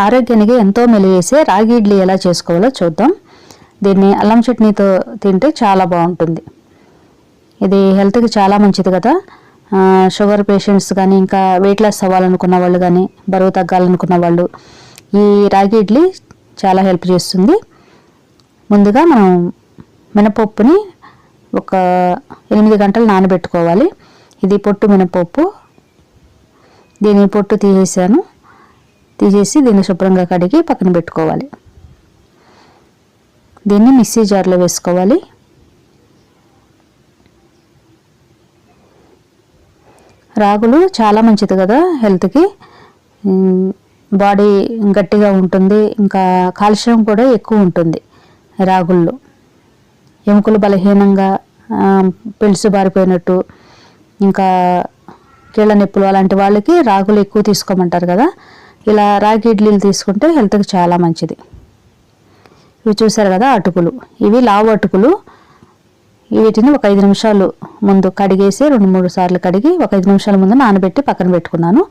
ఆరోగ్యానికి ఎంతో మేలు చేసే రాగి ఇడ్లీ ఎలా చేసుకోవాలో చూద్దాం. దీన్ని అల్లం చట్నీతో తింటే చాలా బాగుంటుంది. ఇది హెల్త్కి చాలా మంచిది కదా. షుగర్ పేషెంట్స్ కానీ, ఇంకా వెయిట్ లాస్ అవ్వాలనుకున్న వాళ్ళు కానీ, బరువు తగ్గాలనుకున్న వాళ్ళు ఈ రాగి ఇడ్లీ చాలా హెల్ప్ చేస్తుంది. ముందుగా మనం మినపప్పుని ఒక 8 గంటలు నానబెట్టుకోవాలి. ఇది పొట్టు మినపప్పు. దీని పొట్టు తీసేసి దీన్ని శుభ్రంగా కడిగి పక్కన పెట్టుకోవాలి. దీన్ని మిక్సీ జార్లో వేసుకోవాలి. రాగులు చాలా మంచిది కదా హెల్త్కి. బాడీ గట్టిగా ఉంటుంది, ఇంకా కాల్షియం కూడా ఎక్కువ ఉంటుంది రాగుల్లో. ఎముకలు బలహీనంగా, పెలుసు బారిపోయినట్టు, ఇంకా కీళ్ళ నొప్పులు అలాంటి వాళ్ళకి రాగులు ఎక్కువ తీసుకోమంటారు కదా. ఇలా రాగి ఇడ్లీలు తీసుకుంటే హెల్త్కి చాలా మంచిది. ఇవి చూసారు కదా అటుకులు. ఇవి లావు అటుకులు. వీటిని ఒక 5 నిమిషాలు ముందు కడిగేసి 2-3 సార్లు కడిగి ఒక 5 నిమిషాల ముందు నానబెట్టి పక్కన పెట్టుకున్నాను.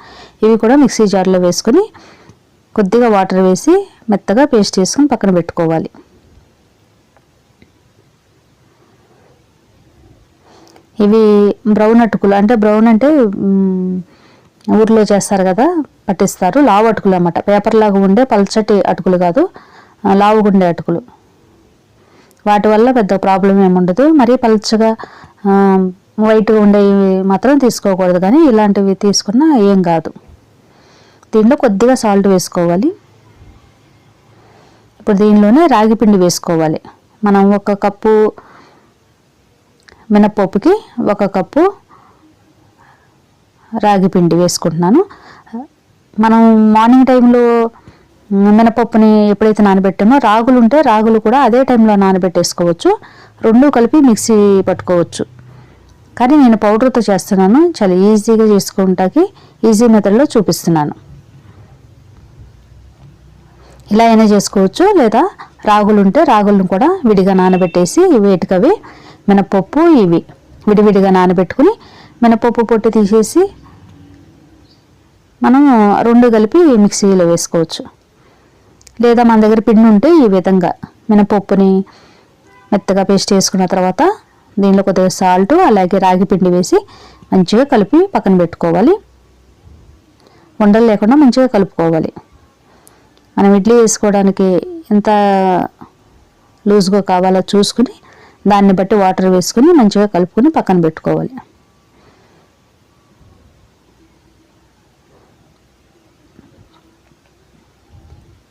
ఇవి కూడా మిక్సీ జార్లో వేసుకుని కొద్దిగా వాటర్ వేసి మెత్తగా పేస్ట్ చేసుకుని పక్కన పెట్టుకోవాలి. ఇవి బ్రౌన్ అటుకులు. అంటే బ్రౌన్ అంటే ఊర్లో చేస్తారు కదా, పట్టిస్తారు. లావు అటుకులు అన్నమాట. పేపర్ లాగా ఉండే పల్చటి అటుకులు కాదు, లావుగుండే అటుకులు. వాటి వల్ల పెద్ద ప్రాబ్లం ఏముండదు. మరీ పల్చగా వైట్గా ఉండేవి మాత్రం తీసుకోకూడదు, కానీ ఇలాంటివి తీసుకున్నా ఏం కాదు. దీనిలో కొద్దిగా సాల్ట్ వేసుకోవాలి. ఇప్పుడు దీనిలోనే రాగి పిండి వేసుకోవాలి. మనం 1 కప్పు మినపప్పుకి 1 కప్పు రాగి పిండి వేసుకుంటున్నాను. మనం మార్నింగ్ టైంలో మినపప్పుని ఎప్పుడైతే నానబెట్టామో రాగులు ఉంటే రాగులు కూడా అదే టైంలో నానబెట్టేసుకోవచ్చు. 2 కలిపి మిక్సీ పట్టుకోవచ్చు. కానీ నేను పౌడర్తో చేస్తున్నాను. చాలా ఈజీగా చేసుకుంటాకి ఈజీ మెథడ్లో చూపిస్తున్నాను. ఇలా అయినా చేసుకోవచ్చు, లేదా రాగులు ఉంటే రాగులను కూడా విడిగా నానబెట్టేసి వేటికవి మినపప్పు ఇవి విడివిడిగా నానబెట్టుకుని మినపప్పు పొట్టు తీసేసి మనం 2 కలిపి మిక్సీలో వేసుకోవచ్చు. లేదా మన దగ్గర పిండి ఉంటే ఈ విధంగా మినపప్పుని మెత్తగా పేస్ట్ చేసుకున్న తర్వాత దీనిలో కొద్దిగా సాల్ట్ అలాగే రాగి పిండి వేసి మంచిగా కలిపి పక్కన పెట్టుకోవాలి. ఉండలు లేకుండా మంచిగా కలుపుకోవాలి. మనం ఇడ్లీ వేసుకోవడానికి ఎంత లూజ్గా కావాలో చూసుకుని దాన్ని బట్టి వాటర్ వేసుకుని మంచిగా కలుపుకొని పక్కన పెట్టుకోవాలి.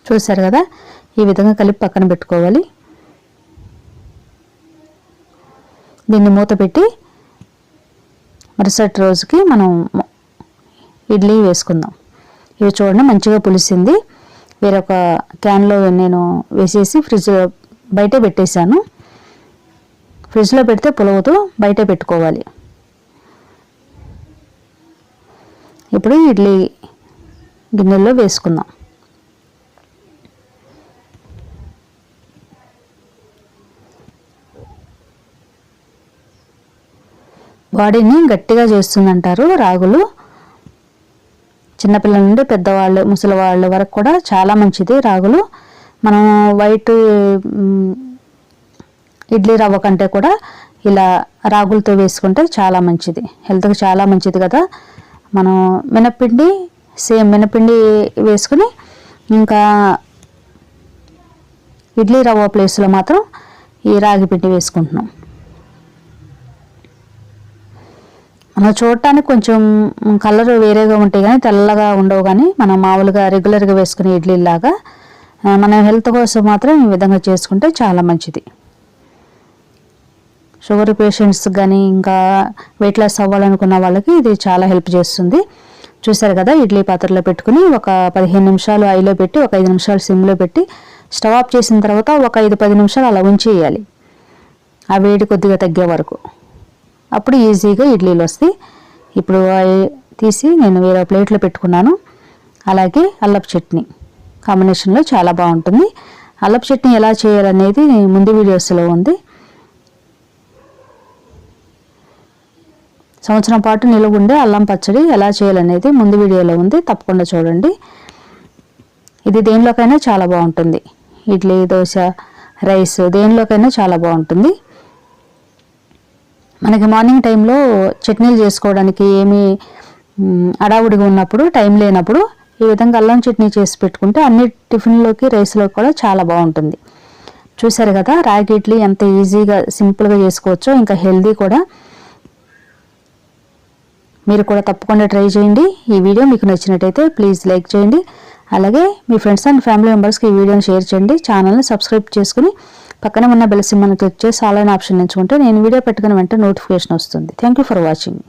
చూసారు కదా, ఈ విధంగా కలిపి పక్కన పెట్టుకోవాలి. దీన్ని మూత పెట్టి మరుసటి రోజుకి మనం ఇడ్లీ వేసుకుందాం. ఇవి చూడండి మంచిగా పులిసింది. వేరొక క్యాన్లో నేను వేసేసి బయట పెట్టేశాను. ఫ్రిడ్జ్లో పెడితే పులవదు, బయట పెట్టుకోవాలి. ఇప్పుడు ఇడ్లీ గిన్నెల్లో వేసుకుందాం. బాడీని గట్టిగా చేస్తుందంటారు రాగులు. చిన్నపిల్లల నుండి పెద్దవాళ్ళు, ముసలి వాళ్ళ వరకు కూడా చాలా మంచిది రాగులు. మనం వైట్ ఇడ్లీ రవ్వ కంటే కూడా ఇలా రాగులతో వేసుకుంటే చాలా మంచిది, హెల్త్కి చాలా మంచిది కదా. మనం మినపిండి వేసుకుని ఇంకా ఇడ్లీ రవ్వ ప్లేస్లో మాత్రం ఈ రాగి పిండి వేసుకుంటున్నాం. మనం చూడటానికి కొంచెం కలర్ వేరేగా ఉంటాయి కానీ తెల్లగా ఉండవు, కానీ మనం మామూలుగా రెగ్యులర్గా వేసుకునే ఇడ్లీలాగా మన హెల్త్ కోసం మాత్రం ఈ విధంగా చేసుకుంటే చాలా మంచిది. షుగర్ పేషెంట్స్ కానీ, ఇంకా వెయిట్ లాస్ అవ్వాలనుకున్న వాళ్ళకి ఇది చాలా హెల్ప్ చేస్తుంది. చూసారు కదా, ఇడ్లీ పాత్రలో పెట్టుకుని ఒక 15 నిమిషాలు హైలో పెట్టి ఒక 5 నిమిషాలు సిమ్లో పెట్టి స్టవ్ ఆఫ్ చేసిన తర్వాత ఒక 5-10 నిమిషాలు అలా ఉంచేయాలి, ఆ వేడి కొద్దిగా తగ్గే వరకు. అప్పుడు ఈజీగా ఇడ్లీలు వస్తాయి. ఇప్పుడు తీసి నేను వేరే ప్లేట్లో పెట్టుకున్నాను. అలాగే అల్లపు చట్నీ కాంబినేషన్లో చాలా బాగుంటుంది. అల్లపు చట్నీ ఎలా చేయాలనేది ముందు వీడియోస్లో ఉంది. సంవత్సరం పాటు నిలువ ఉండే అల్లం పచ్చడి ఎలా చేయాలనేది ముందు వీడియోలో ఉంది, తప్పకుండా చూడండి. ఇది దేనిలోకైనా చాలా బాగుంటుంది. ఇడ్లీ, దోశ, రైస్ దేనిలోకైనా చాలా బాగుంటుంది. మనకి మార్నింగ్ టైంలో చట్నీలు చేసుకోవడానికి ఏమీ అడావుడిగా ఉన్నప్పుడు, టైం లేనప్పుడు ఈ విధంగా అల్లం చట్నీ చేసి పెట్టుకుంటే అన్ని టిఫిన్లోకి, రైస్లోకి కూడా చాలా బాగుంటుంది. చూసారు కదా రాగి ఇడ్లీ ఎంత ఈజీగా సింపుల్గా చేసుకోవచ్చో, ఇంకా హెల్దీ కూడా. మీరు కూడా తప్పకుండా ట్రై చేయండి. ఈ వీడియో మీకు నచ్చినట్టయితే ప్లీజ్ లైక్ చేయండి. అలాగే మీ ఫ్రెండ్స్ అండ్ ఫ్యామిలీ మెంబర్స్కి ఈ వీడియోని షేర్ చేయండి. ఛానల్ని సబ్స్క్రైబ్ చేసుకుని పక్కనే ఉన్న బెల్ సింబల్ని క్లిక్ చేసి ఆల్ అనే ఆప్షన్ ఎంచుకుంటే నేను వీడియో పెట్టుకుని వెంటనే నోటిఫికేషన్ వస్తుంది. Thank you for watching.